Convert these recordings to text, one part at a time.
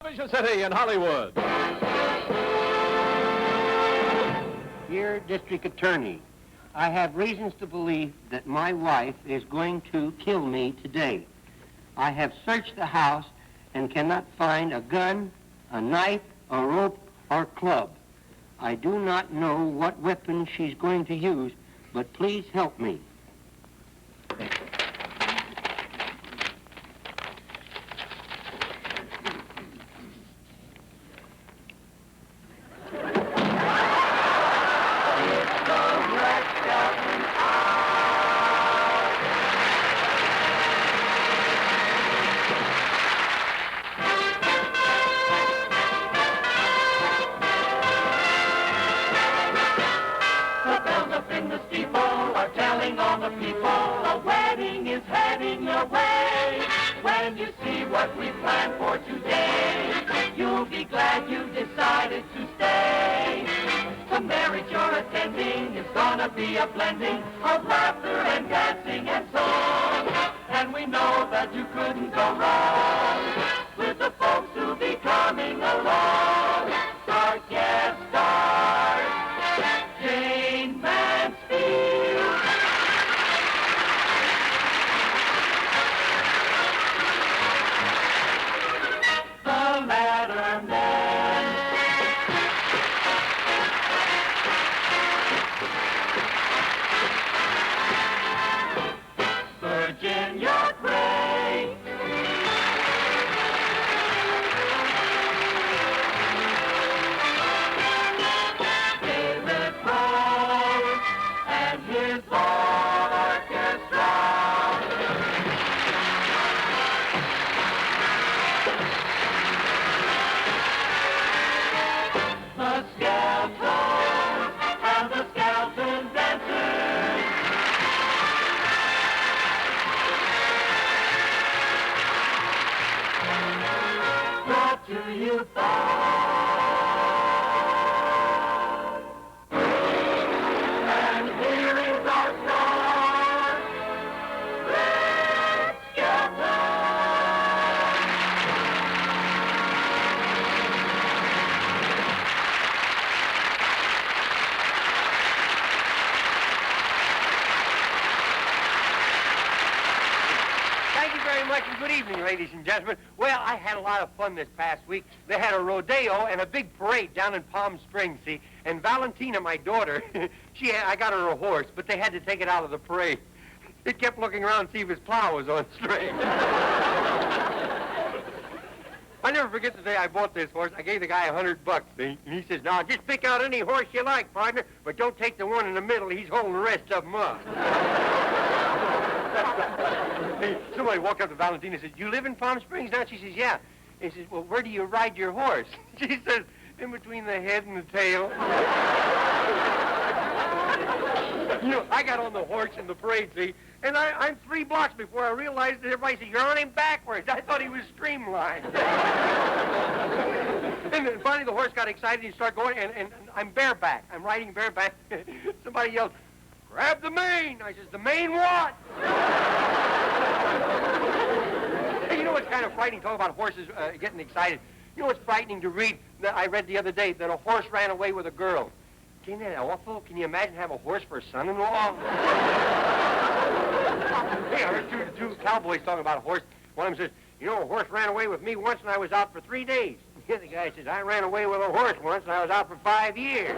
Television City in Hollywood. Dear District Attorney, I have reasons to believe that my wife is going to kill me today. I have searched the house and cannot find a gun, a knife, a rope, or club. I do not know what weapon she's going to use, but please help me. Ladies and gentlemen, well, I had a lot of fun this past week. They had a rodeo and a big parade down in Palm Springs, see? And Valentina, my daughter, I got her a horse, but they had to take it out of the parade. It kept looking around to see if his plow was on straight. I never forget the day I bought this horse. I gave the guy $100, see? And he says, "Now, just pick out any horse you like, partner, but don't take the one in the middle. He's holding the rest of them up." Somebody walked up to Valentina and said, "You live in Palm Springs now?" She says, "Yeah." He says, "Well, where do you ride your horse?" She says, "In between the head and the tail." You know, I got on the horse in the parade, see, and I'm 3 blocks before I realized that everybody said, "You're on him backwards." I thought he was streamlined. And then finally the horse got excited and he started going, and I'm bareback. I'm riding bareback. Somebody yelled, "Grab the mane." I says, "The mane what?" Hey, you know what's kind of frightening, talking about horses getting excited? You know what's frightening to read that I read the other day, that a horse ran away with a girl. Isn't that awful? Can you imagine having a horse for a son-in-law? Hey, I heard two cowboys talking about a horse. One of them says, "You know, a horse ran away with me once and I was out for 3 days. The other guy says, "I ran away with a horse once and I was out for 5 years.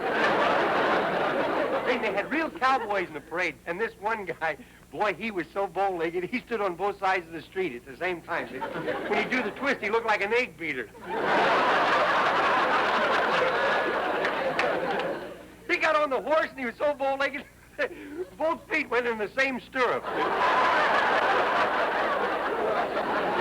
Hey, they had real cowboys in the parade, and this one guy, boy, he was so bow-legged, he stood on both sides of the street at the same time. See? When he do the twist, he looked like an egg beater. He got on the horse, and he was so bow-legged, both feet went in the same stirrup.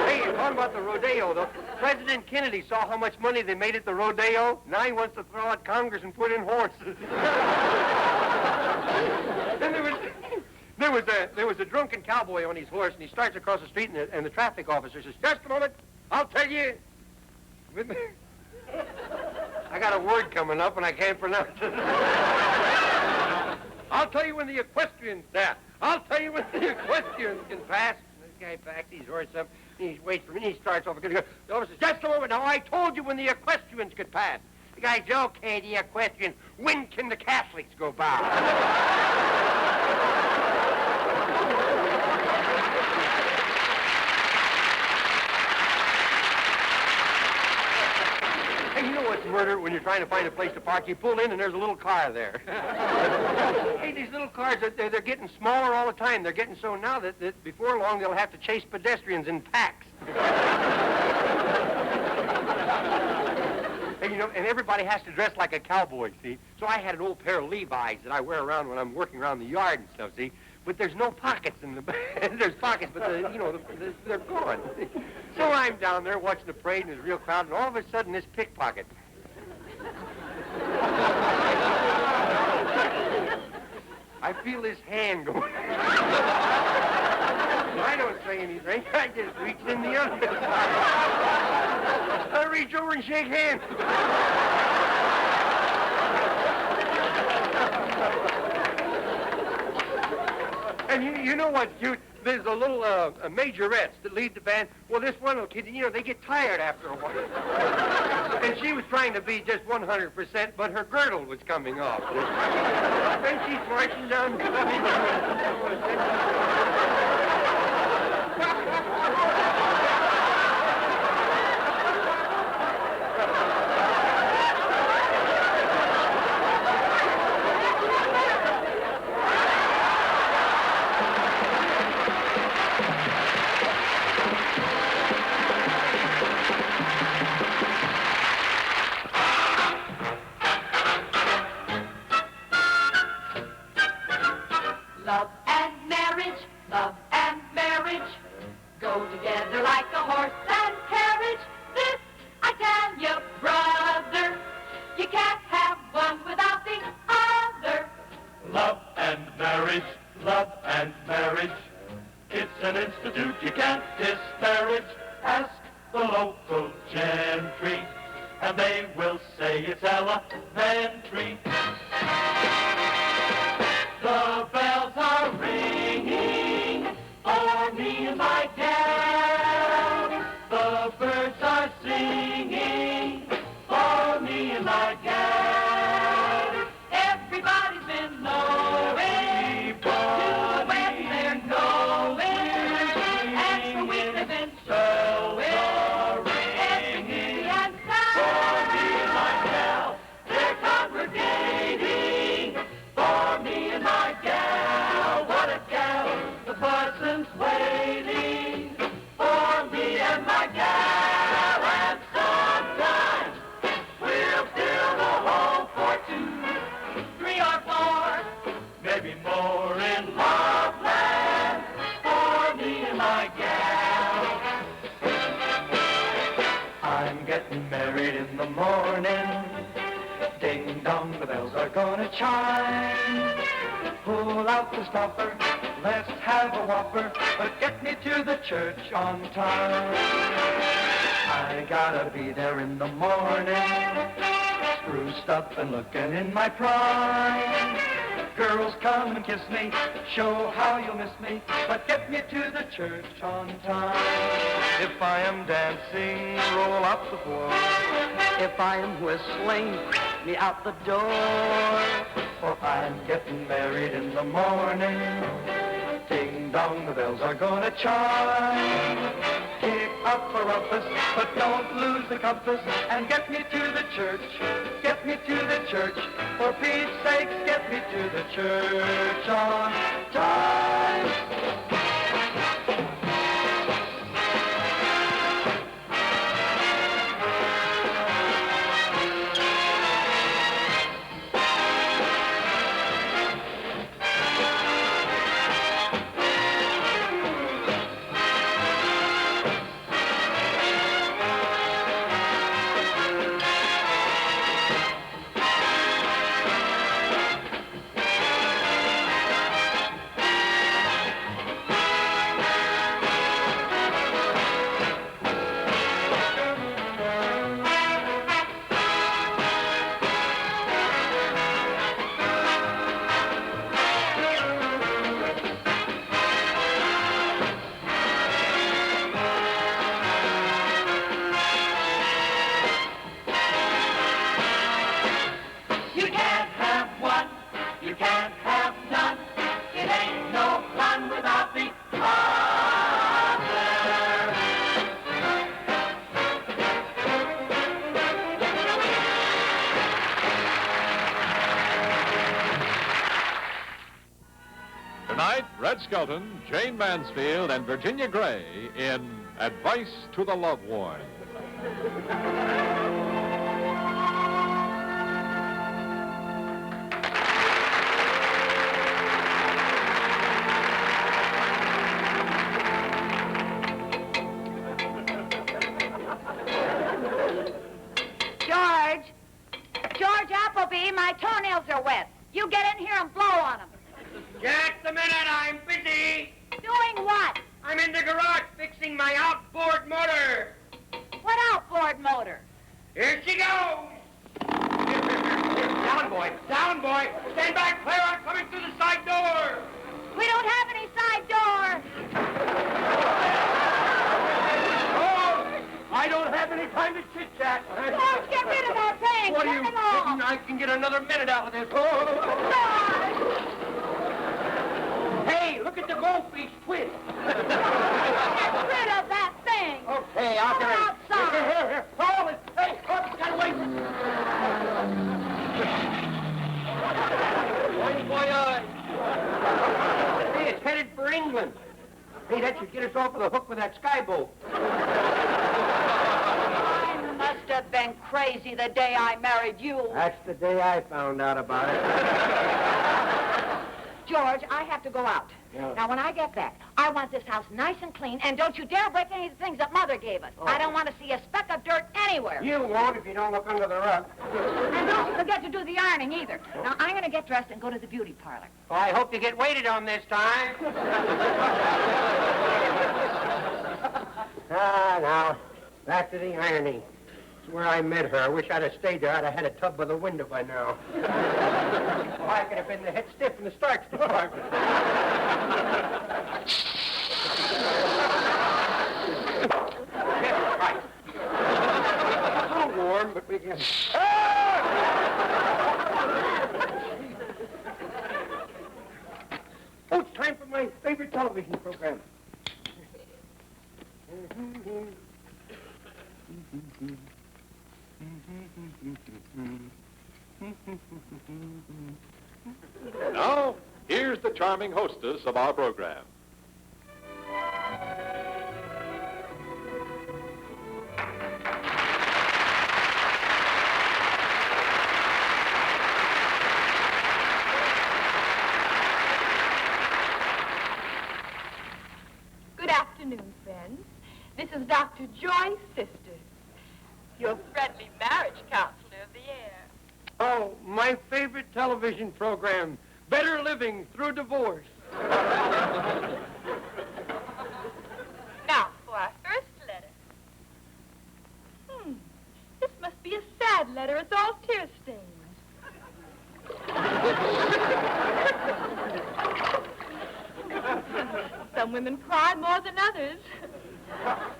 Hey, talking about the rodeo, though, President Kennedy saw how much money they made at the rodeo. Now he wants to throw out Congress and put in horses. Then there was a drunken cowboy on his horse, and he starts across the street, and the traffic officer says, "Just a moment, I'll tell you." I got a word coming up, and I can't pronounce it. "I'll tell you when the equestrians there. I'll tell you when the equestrians can pass." And this guy backed his horse up, He waits for me, he starts over. The officer says, just a moment. Now, I told you when the equestrians could pass. The guy says, okay, the equestrians. When can the Catholics go by? Hey, you know what's murder when you're trying to find a place to park? You pull in and there's a little car there. Hey, these little cars, they're getting smaller all the time. They're getting so now that before long they'll have to chase pedestrians in packs. And, you know, and everybody has to dress like a cowboy, see? So I had an old pair of Levi's that I wear around when I'm working around the yard and stuff, see? But there's no pockets in the... There's pockets, but, they're gone. So I'm down there watching the parade, and there's a real crowd, and all of a sudden, this pickpocket. I feel his hand going. I don't say anything. I just reach in the other. I reach over and shake hands. And you know what's cute? There's a little majorettes that lead the band. Well, this one little kid, you know, they get tired after a while. And she was trying to be just 100%, but her girdle was coming off. And she's marching down. Love and marriage go together like a horse and carriage. This I tell you, brother, you can't have one without the other. Love and marriage, it's an institute you can't disparage. Ask the local gentry, and they will say it's elementary. The bells are ringing for me and my gal. The birds are singing for me and my gal. Everybody's been knowing to when they're going, and for weeks they've been showing everything and For me and my gal, they're congregating for me and my gal. What a gal! The parson's waiting for me and my gal. And sometimes we'll fill the hole for 2, 3 or 4, maybe more in Loveland for me and my gal. I'm getting married in the morning. Ding dong, the bells are gonna chime. Pull out the stopper, let's have a whopper, but get me to the church on time. I gotta be there in the morning, spruced up and looking in my prime. Girls, come and kiss me, show how you'll miss me, but get me to the church on time. If I am dancing, roll out the floor. If I am whistling, me out the door. For I'm getting married in the morning. Ding dong, the bells are gonna chime. Kick up a rumpus, but don't lose the compass, and get me to the church. Get me to the church. For Pete's sake, get me to the church on time. Red Skelton, Jane Mansfield, and Virginia Gray in Advice to the Loveworn. George Appleby, my toenails are wet. You get in here and blow on them. Just a minute, I'm busy. Doing what? I'm in the garage fixing my outboard motor. What outboard motor? Here she goes. Down, boy. Down, boy. Stand back, clear. I'm coming through the side door. We don't have any side door. Oh, I don't have any time to chit-chat. George, get rid of that thing. What are Turn you it off. kidding? I can get another minute out of this. Oh. George! Hey, look at the goldfish twist. Get rid of that thing. Okay, I'll Come get it. outside. Here. Hold it. Hey, get away. Boy, hey, it's headed for England. Hey, that should get us off of the hook with that skyboat. I must have been crazy the day I married you. That's the day I found out about it. George, I have to go out. Yeah. Now, when I get back, I want this house nice and clean, and don't you dare break any of the things that Mother gave us. Oh. I don't want to see a speck of dirt anywhere. You won't if you don't look under the rug. And don't forget to do the ironing either. Now, I'm going to get dressed and go to the beauty parlor. Well, I hope you get waited on this time. Now, back to the ironing. It's where I met her. I wish I'd have stayed there. I'd have had a tub by the window by now. Well, I could have been the head stiff in the starch department. Right. It's a little warm, but we can... Oh, it's time for my favorite television program. Now, here's the charming hostess of our program. Good afternoon, friends. This is Dr. Joyce Sisters, your friendly marriage counselor of the air. Oh, my favorite television program, Better Living Through Divorce. Now, for our first letter. This must be a sad letter. It's all tear-stained. Some women cry more than others. Now,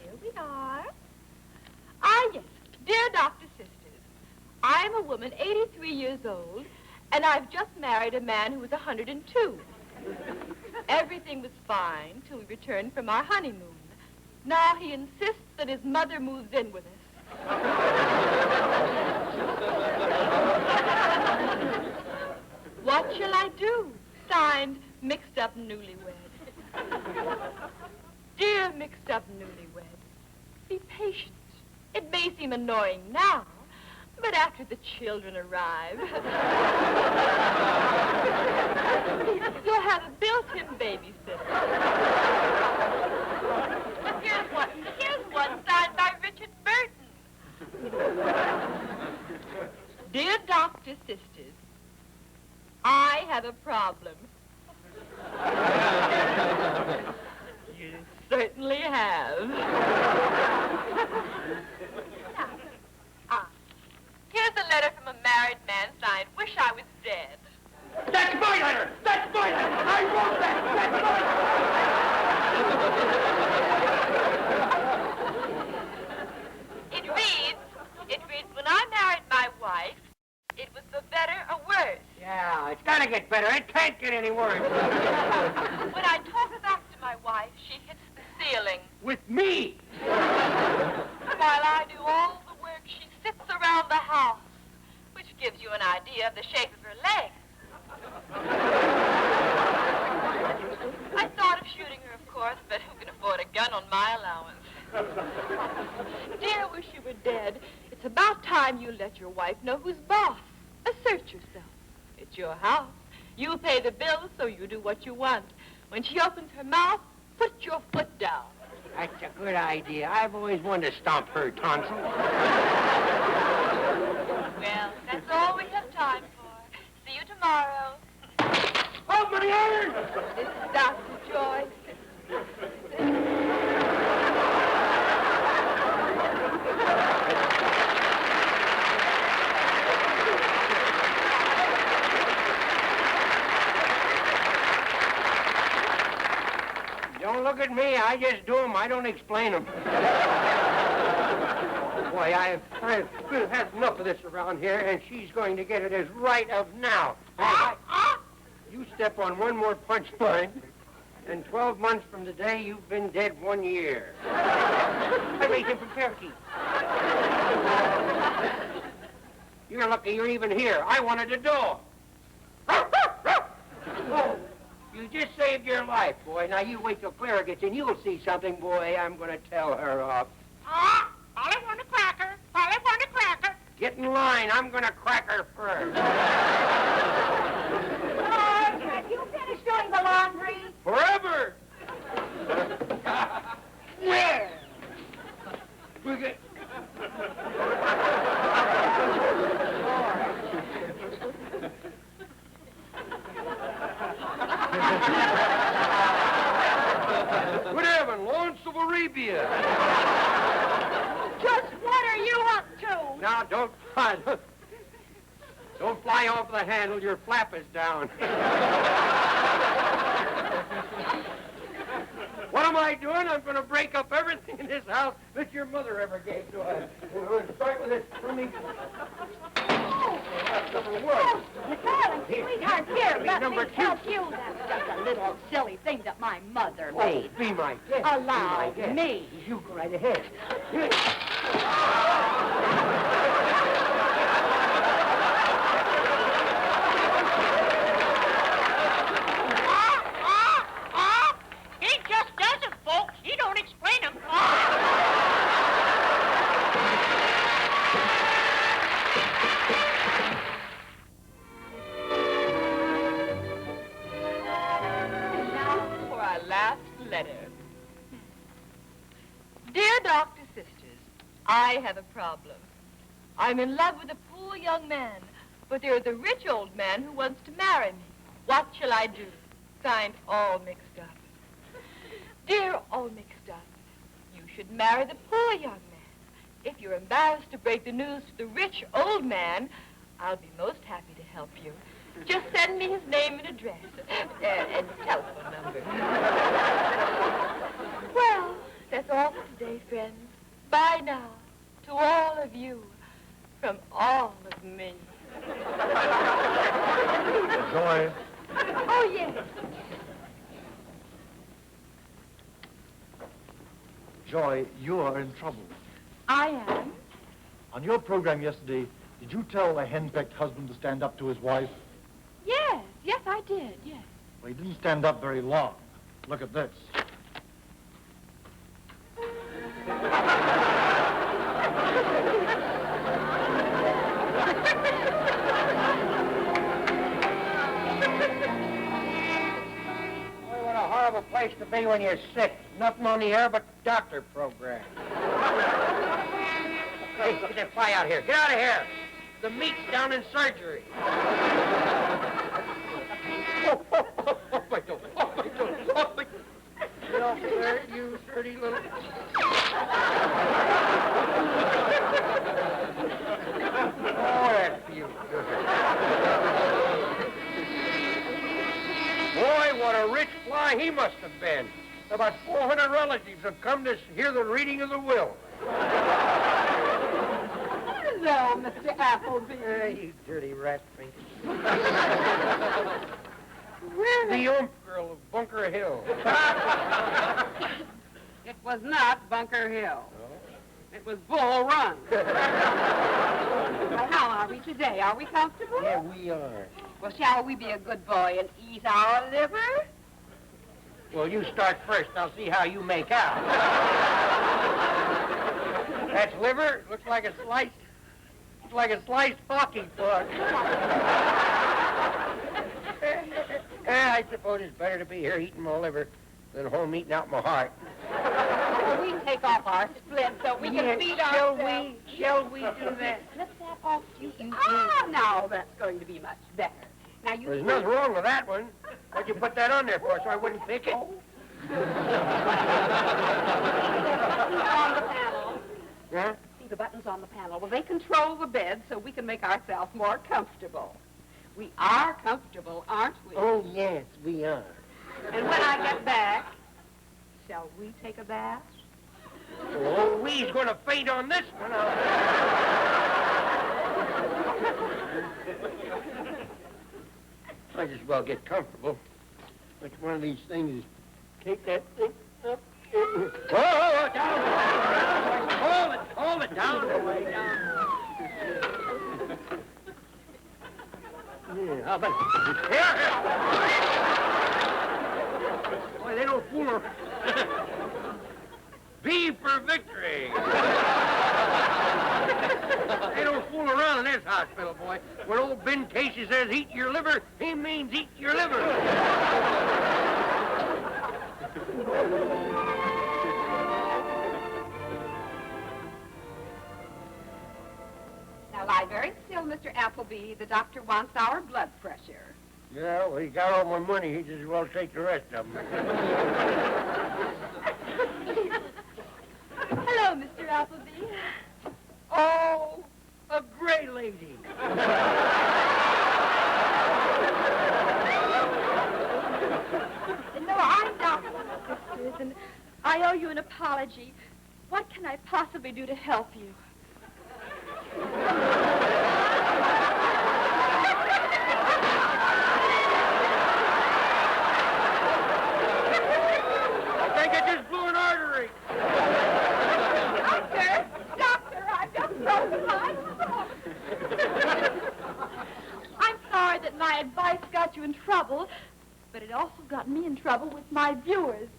here we are. Ah, yes. Dear Dr. Sisters, I am a woman 83 years old, and I've just married a man who was 102. Everything was fine till we returned from our honeymoon. Now he insists that his mother moves in with us. What shall I do? Signed, Mixed Up Newlywed. Dear Mixed Up Newlywed, be patient. It may seem annoying now, but after the children arrive, you'll have a built-in babysitter. Here's one signed by Richard Burton. Dear Dr. Sisters, I have a problem. You certainly have. Here's a letter from a married man signed, Wish I Was Dead. That's my letter! That's my letter! I wrote that! That's my letter! It reads, when I married my wife, it was for better or worse. Yeah, it's gotta get better. It can't get any worse. When I talk back to my wife, she hits the ceiling. With me! While I do all the work, she sits around the house, which gives you an idea of the shape of her legs. Dear, wish you were dead. It's about time you let your wife know who's boss. Assert yourself. It's your house. You pay the bills, so you do what you want. When she opens her mouth, put your foot down. That's a good idea. I've always wanted to stomp her tonsil. Well, that's all we have time for. See you tomorrow. Oh, my iron! This is Dr. Joyce. Don't look at me. I just do them. I don't explain them. Boy, I've had enough of this around here, and she's going to get it as right of now. You step on one more punch line, and 12 months from today, you've been dead 1 year. I raised him from Cherokee. You're lucky you're even here. I wanted to do. Oh, you just saved your life, boy. Now, you wait till Clara gets in. You'll see something, boy. I'm going to tell her off. Polly want a cracker. Polly want a cracker. Get in line. I'm going to crack her first. George, have you finished doing the laundry? Forever! Where? Look at... Good heaven, Lawrence of Arabia. Just what are you up to? Now, don't fly off the handle. Your flap is down. What am I doing? I'm going to break up everything in this house that your mother ever gave to us. We're going to start with this swimming. Darling, sweetheart, here, let Number me two. help you. That's just a little silly thing that my mother Oh, made. be my guest. Allow Be my guest. me. You go right ahead. He just does it, folks. He don't explain them. Now for our last letter. Dear Dr. Sisters, I have a problem. I'm in love with a poor young man, but there is a rich old man who wants to marry me. What shall I do? Signed, All Mixed Up. Dear All Mixed Up, you should marry the poor young man. If you're embarrassed to break the news to the rich old man, I'll be most happy to help you. Just send me his name and address and telephone number. Well, that's all for today, friends. Bye now to all of you from all of me. Joy, Oh, yes. Joy, you are in trouble. I am. On your program yesterday, did you tell a henpecked husband to stand up to his wife? Yes, I did, yes. Well, he didn't stand up very long. Look at this. Boy, what a horrible place to be when you're sick. Nothing on the air but doctor program. Hey, get that fly out here. Get out of here. The meat's down in surgery. Oh, my toe. Oh, my toe. Oh, my... You dirty little... Oh, that feels good. Boy, what a rich fly he must have been. About 400 relatives have come to hear the reading of the will. Hello, Mr. Appleby. You dirty rat face. Where The Ump girl of Bunker Hill. It was not Bunker Hill. It was Bull Run. Well, how are we today? Are we comfortable? Yeah, we are. Well, shall we be a good boy and eat our liver? Well, you start first. I'll see how you make out. That's liver? Looks like a sliced hockey puck. I suppose it's better to be here eating my liver than home eating out my heart. Well, we take off our split so we can feed ourselves. Shall we do that? Slip that off, you. Ah, now that's going to be much better. Now you. There's nothing wrong with that one. What'd you put that on there for, so I wouldn't pick it? On the panel. Huh? See the buttons on the panel. Well, they control the bed so we can make ourselves more comfortable. We are comfortable, aren't we? Oh, yes, we are. And when I get back, shall we take a bath? Oh, we's going to faint on this one. Might as well get comfortable. Which one of these things is take that thing up? Oh, down! Hold it down. Way down. Yeah, how about here? Boy, they don't fool her. V for victory. They don't fool around in this hospital, boy. When old Ben Casey says eat your liver, he means eat your liver. Now lie very still, Mr. Appleby. The doctor wants our blood pressure. Yeah, well, he got all my money. He just as well take the rest of them. Hello, Mr. Appleby. Oh, a gray lady. No, I'm Dr. Sisters, and I owe you an apology. What can I possibly do to help you? I think I just blew an artery. Doctor, I've just broken my throat. I'm sorry that my advice got you in trouble, but it also got me in trouble with my viewers.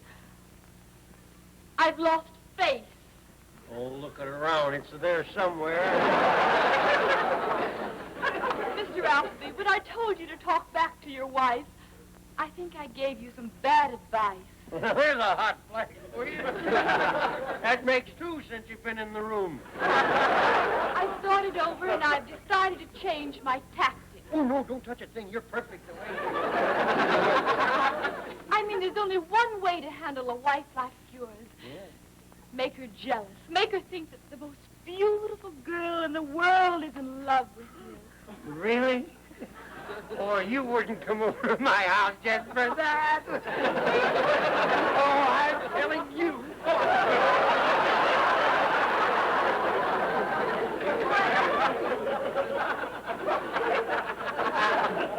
I've lost faith. Oh, look it around. It's there somewhere. Mr. Appleby, when I told you to talk back to your wife, I think I gave you some bad advice. There's a hot flash for you. That makes two since you've been in the room. I thought it over, and I've decided to change my tactics. Oh, no, don't touch a thing. You're perfect the way you are. I mean, there's only one way to handle a wife like yours. Yeah. Make her jealous. Make her think that the most beautiful girl in the world is in love with you. Really? Or you wouldn't come over to my house just for that. Oh, I'm telling you.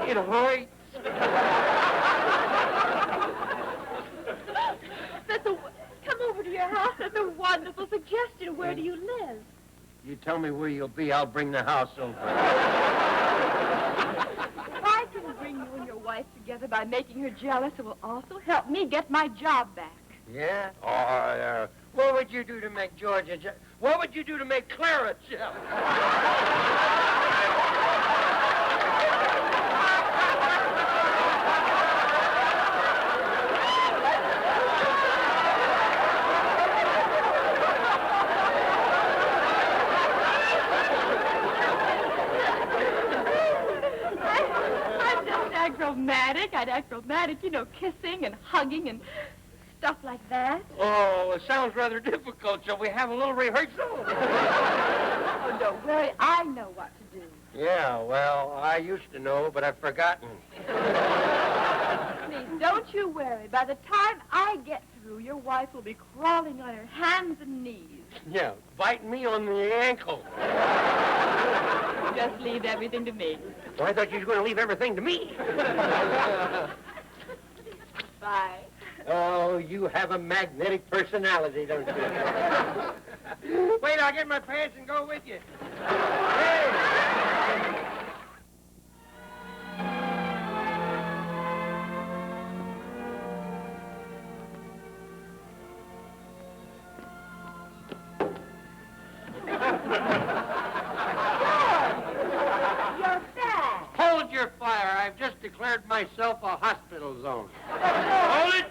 It hurts. Come over to your house. That's a wonderful suggestion. Where do you live? You tell me where you'll be, I'll bring the house over. If I can bring you and your wife together by making her jealous, it will also help me get my job back. Yeah? Oh, what would you do to make Georgia jealous? What would you do to make Clara jealous? I'd act romantic, you know, kissing and hugging and stuff like that. Oh, it sounds rather difficult. Shall we have a little rehearsal? Oh, don't worry. I know what to do. Yeah, well, I used to know, but I've forgotten. Please, don't you worry. By the time I get through, your wife will be crawling on her hands and knees. Yeah, biting me on the ankle. Just leave everything to me. Well, I thought you were going to leave everything to me. Bye. Oh, you have a magnetic personality, don't you? Wait, I'll get my pants and go with you. Hey! declared myself a hospital zone. Hold it!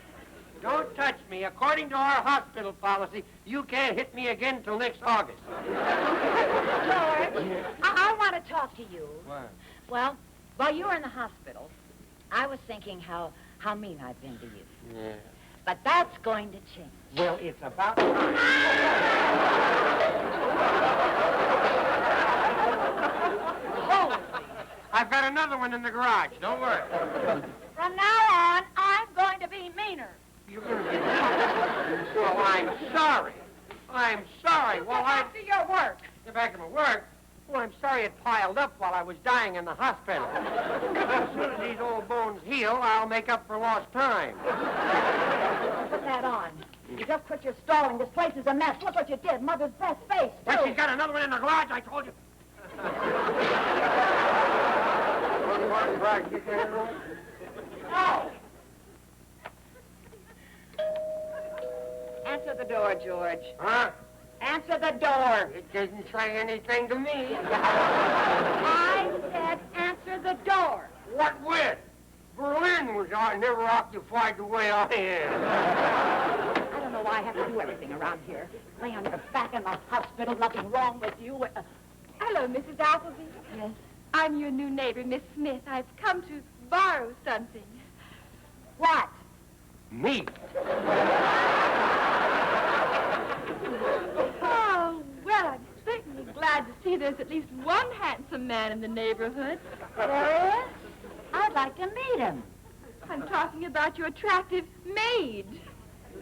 Don't touch me. According to our hospital policy, you can't hit me again till next August. George, I want to talk to you. What? Well, while you were in the hospital, I was thinking how mean I've been to you. Yeah. But that's going to change. Well, it's about time. Holy. I've got another one in the garage. Don't worry. From now on, I'm going to be meaner. You're going to be... Well, I'm sorry. I'm sorry. Well, Get back to your work. Get back to my work? Well, I'm sorry it piled up while I was dying in the hospital. As soon as these old bones heal, I'll make up for lost time. Put that on. You just quit your stalling. This place is a mess. Look what you did. Mother's best face, too. Well, she's got another one in the garage, I told you. No! Answer the door, George. Huh? Answer the door. It doesn't say anything to me. I said answer the door. What with? Berlin was never occupied the way I am. I don't know why I have to do everything around here. Lay on your back in the hospital, nothing wrong with you. Hello, Mrs. Appleby. Yes? I'm your new neighbor, Miss Smith. I've come to borrow something. What? Me? Oh, well, I'm certainly glad to see there's at least one handsome man in the neighborhood. There is? I'd like to meet him. I'm talking about your attractive maid.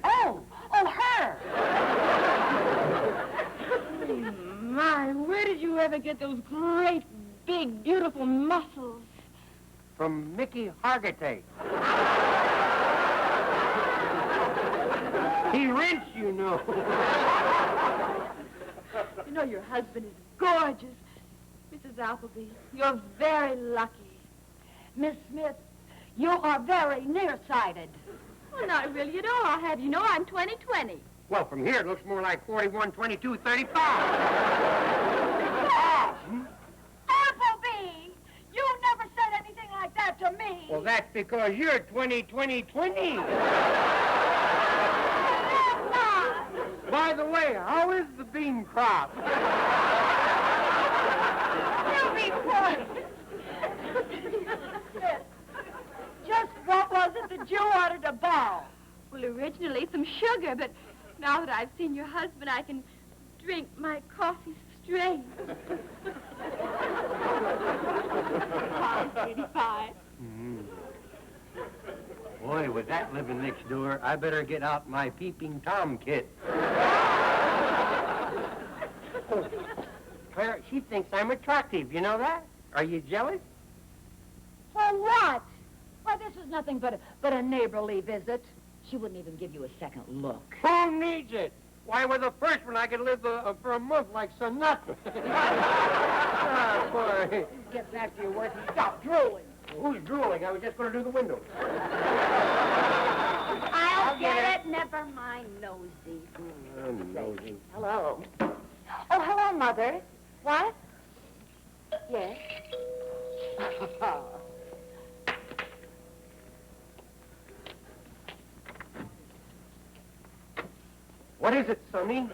Oh, her. My, where did you ever get those great, big, beautiful muscles? From Mickey Hargitay. He rents, you know. You know, your husband is gorgeous. Mrs. Appleby, you're very lucky. Miss Smith, you are very nearsighted. Well, not really at all. I'll have you know I'm 20/20. Well, from here, it looks more like 41, 22, 35. Appleby! You never said anything like that to me. Well, that's because you're 20, 20, 20. By the way, how is the bean crop? You be quiet. Just what was it that you wanted to borrow? Well, originally some sugar, but now that I've seen your husband, I can drink my coffee straight. Fine, sweetie, fine. Boy, with that living next door, I better get out my peeping Tom kit. Oh, Clara, she thinks I'm attractive. You know that? Are you jealous? For what? Why, this is nothing but a neighborly visit. She wouldn't even give you a second look. Who needs it? Why, with the first one, I could live for a month like Sinatra. Ah, boy. Get back to your work and stop drooling. Who's drooling? I was just going to do the window. I'll Get it? Never mind, nosy. Nosy. Hello. Oh, hello, Mother. What? Yes. What is it, Sonny?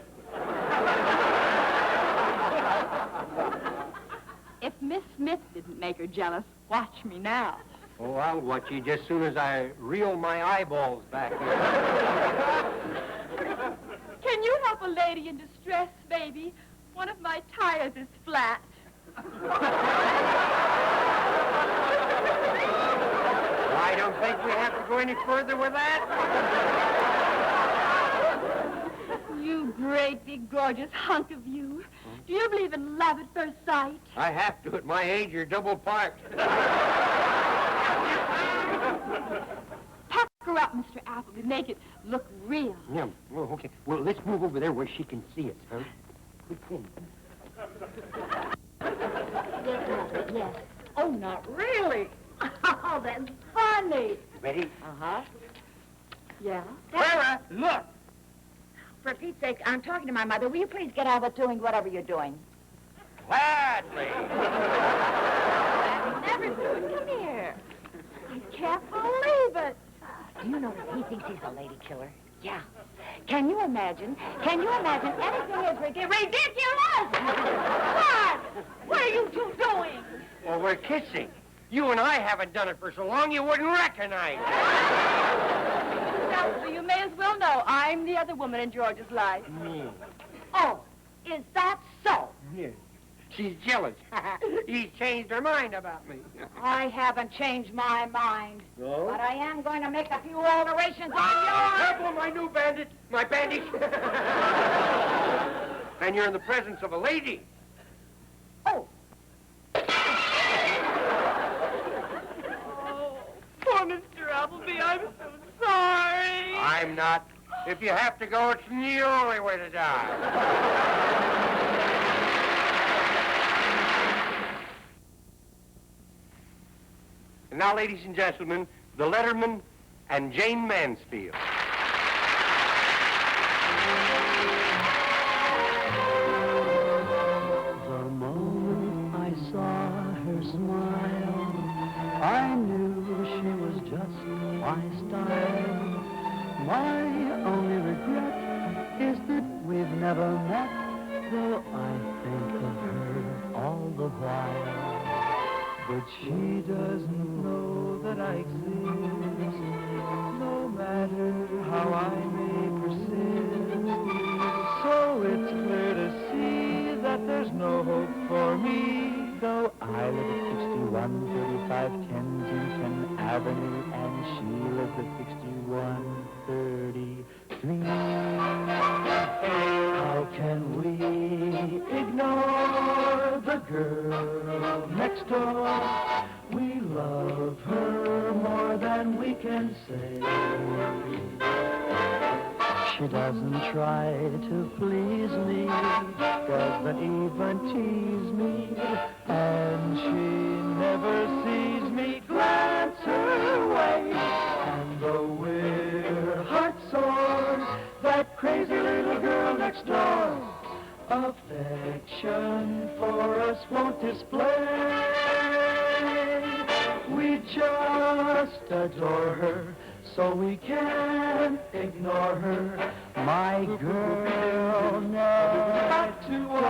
If Miss Smith didn't make her jealous, watch me now. Oh, I'll watch you just as soon as I reel my eyeballs back here. Can you help a lady in distress, baby? One of my tires is flat. I don't think we have to go any further with that. You great, big, gorgeous hunk of you. Do you believe in love at first sight? I have to. At my age, you're double parked. Pucker up, Mr. Appleby. Make it look real. Yeah, well, okay. Well, let's move over there where she can see us, huh? Yes, Mother, yes. Oh, not really. Oh, that's funny. Ready? Uh-huh. Yeah? Clara, look! For Pete's sake, I'm talking to my mother. Will you please get on with doing whatever you're doing? Gladly. Never do. Come here. I can't believe it. Do you know that he thinks he's a lady killer? Yeah. Can you imagine? Can you imagine anything as ridiculous? What? What are you two doing? Well, we're kissing. You and I haven't done it for so long you wouldn't recognize it. Now, you may as well know I'm the other woman in George's life. Oh, is that so? Yeah. She's jealous. He's changed her mind about me. I haven't changed my mind. No? But I am going to make a few alterations on yours. Careful, my new bandit. My bandage. And you're in the presence of a lady. Oh. Poor Mr. Appleby, I'm so sorry. I'm not. If you have to go, it's the only way to die. And now, ladies and gentlemen, the Letterman and Jane Mansfield. The moment I saw her smile, I knew she was just my style. My only regret is that we've never met, though I think of her all the while. But she doesn't know that I exist, no matter how I may persist. So it's clear to see that there's no hope for me, though I live at 6135 Kensington Avenue, and she lives at 6133. How can we ignore the girl next door? We love her more than we can say. She doesn't try to please me, doesn't even tease me, and she never sees me glance her way. And though we're heart sore, that crazy little girl next door affection for us won't display. We just adore her, so we can't ignore her. My girl next door,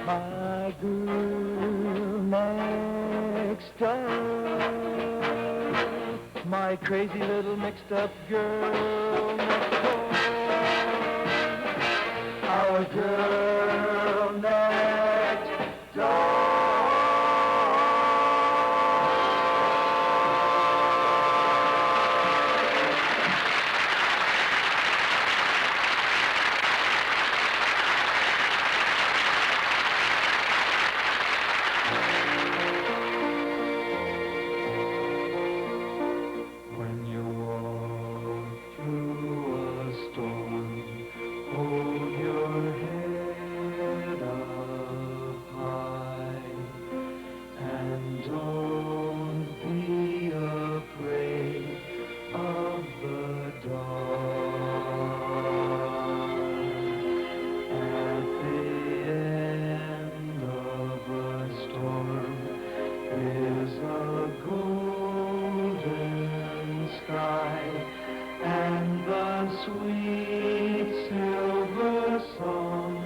my girl next door, my crazy little mixed-up girl next door. Our girl next door. When you walk through a storm, hold your head up high, and don't be afraid of the dark. At the end of a storm is a golden sky, and the sweet silver song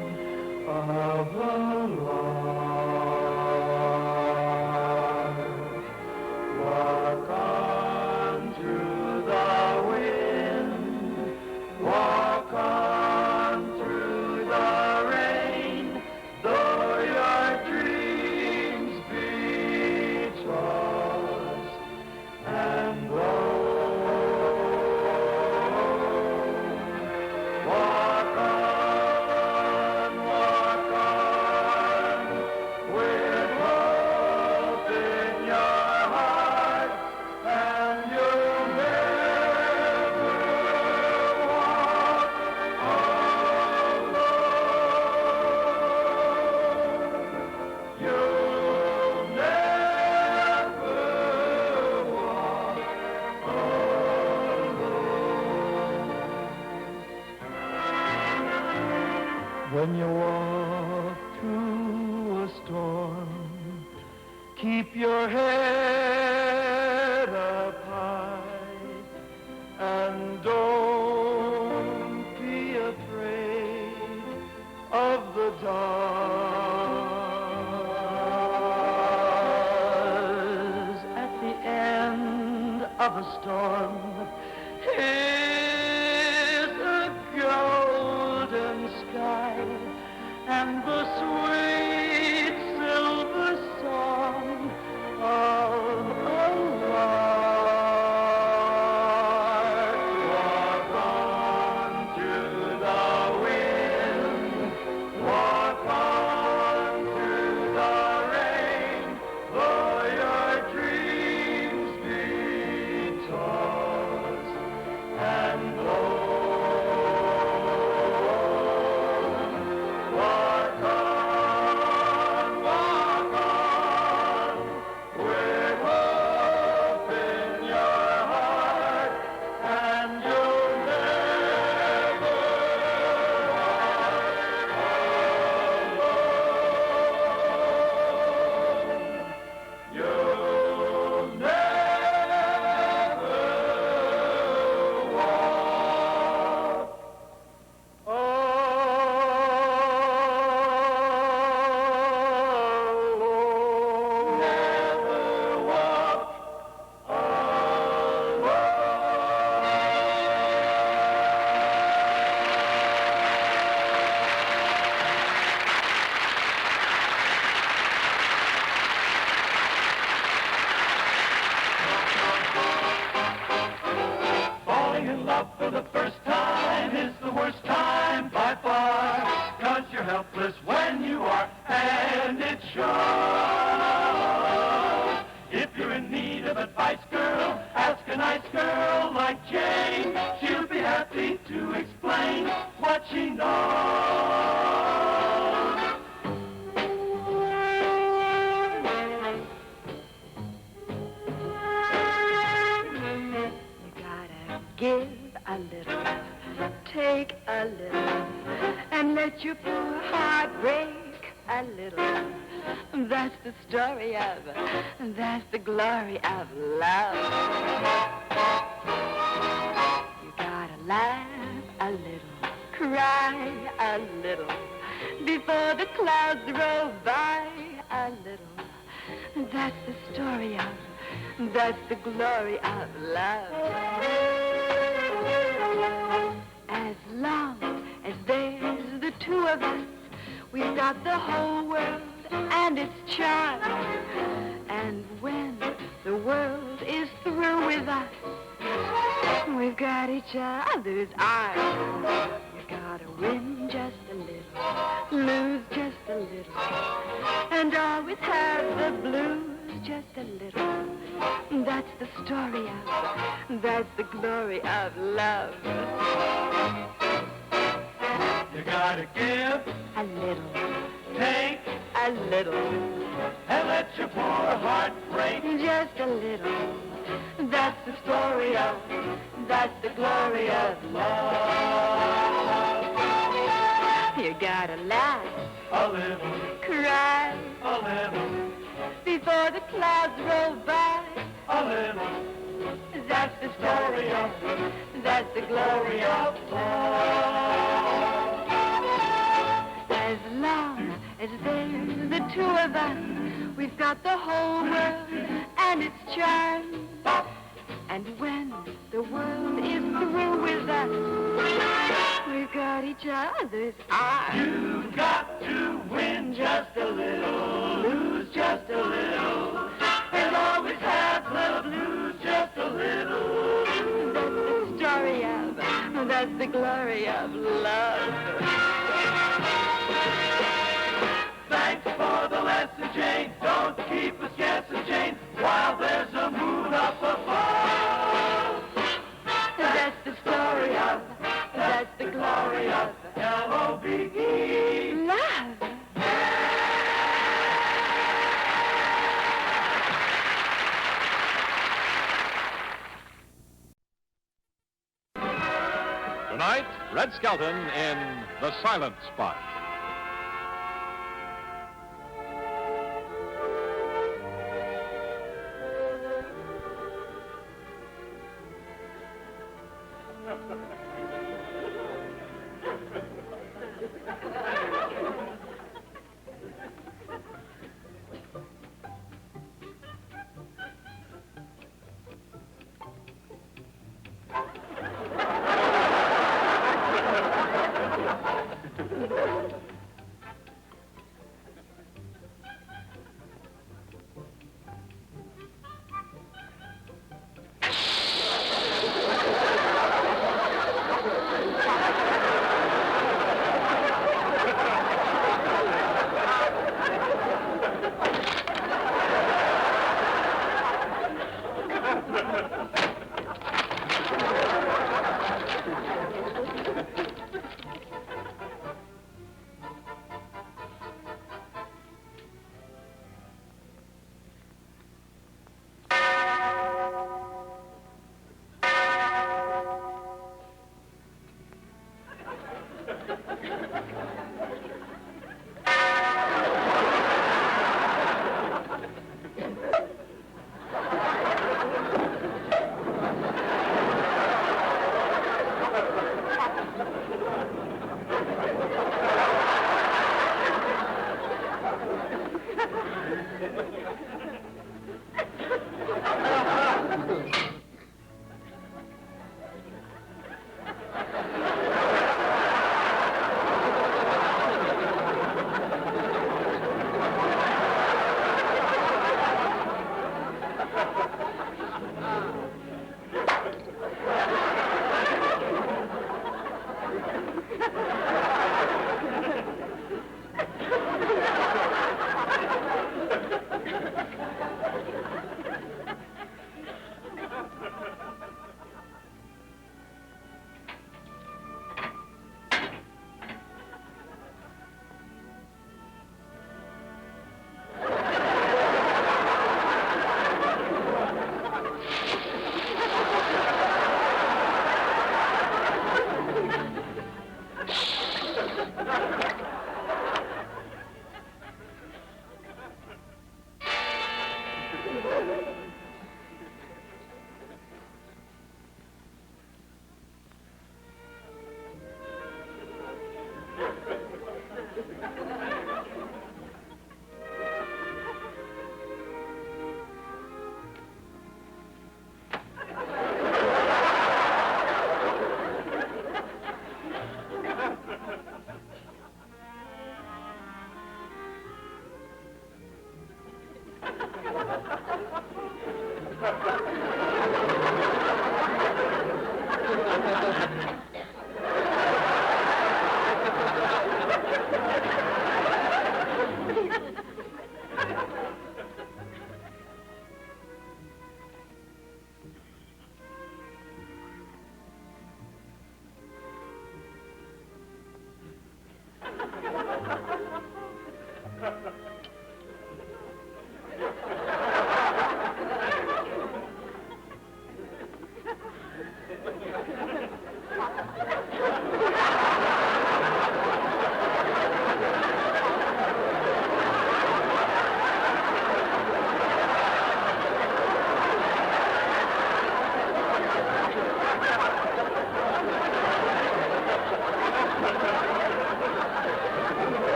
of a lark. Walk on through the wind, walk on through the rain, though your dreams be tossed and blown. Walk on, with hope in your heart, and you'll never walk alone. You'll never walk alone. When you walk through a storm, keep your head of the stars at the end of a storm is a golden sky and the sweet silver song of a lark. Walk on through the wind, walk on through the rain, though your dreams be tossed and blown. Walk on, with hope in your heart, and you'll never walk alone. You'll never walk alone. Never walk Falling in love for the first time is the worst time by far, 'cause you're helpless when you are, and it shows. If you're in need of advice, girl, ask a nice girl like Jane. She'll be happy to explain what she knows. You gotta give a little, take a little, and let your poor heart break a little. That's the story of, that's the glory of love. You gotta laugh a little, cry a little, before the clouds roll by a little. That's the story of, that's the glory of love. As long as there's the two of us, we've got the whole world and its charm. And when the world is through with us, we've got each other's arms. You gotta win just a little, lose just a little, and always have the blues just a little. That's the story of, that's the glory of love. You gotta give, A little, take, a little, and let your poor heart break. just a little. That's the story of, that's the glory of love. You gotta laugh, A little, cry, a little, before the clouds roll by. a little. That's the story of, that's the glory of love. As long as there's the two of us, we've got the whole world and its charms. And when the world is through with us, we've got each other's arms. You've got to win just a little, lose just a little, and always have the blues just a little. That's the story of, that's the glory of love. Thanks for the lesson, Jane. Don't keep us guessing, Jane, while there's a moon up above. That's the story of, that's the glory of L-O-V-E. love. Tonight, Red Skelton in The Silent Spot.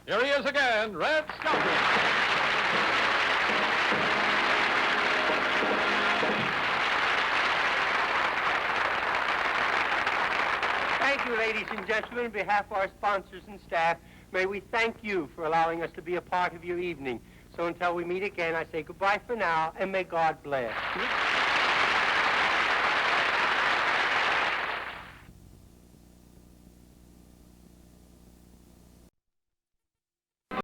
Here he is again, Red Skelton. Thank you, ladies and gentlemen. On behalf of our sponsors and staff, may we thank you for allowing us to be a part of your evening. So until we meet again, I say goodbye for now, and may God bless.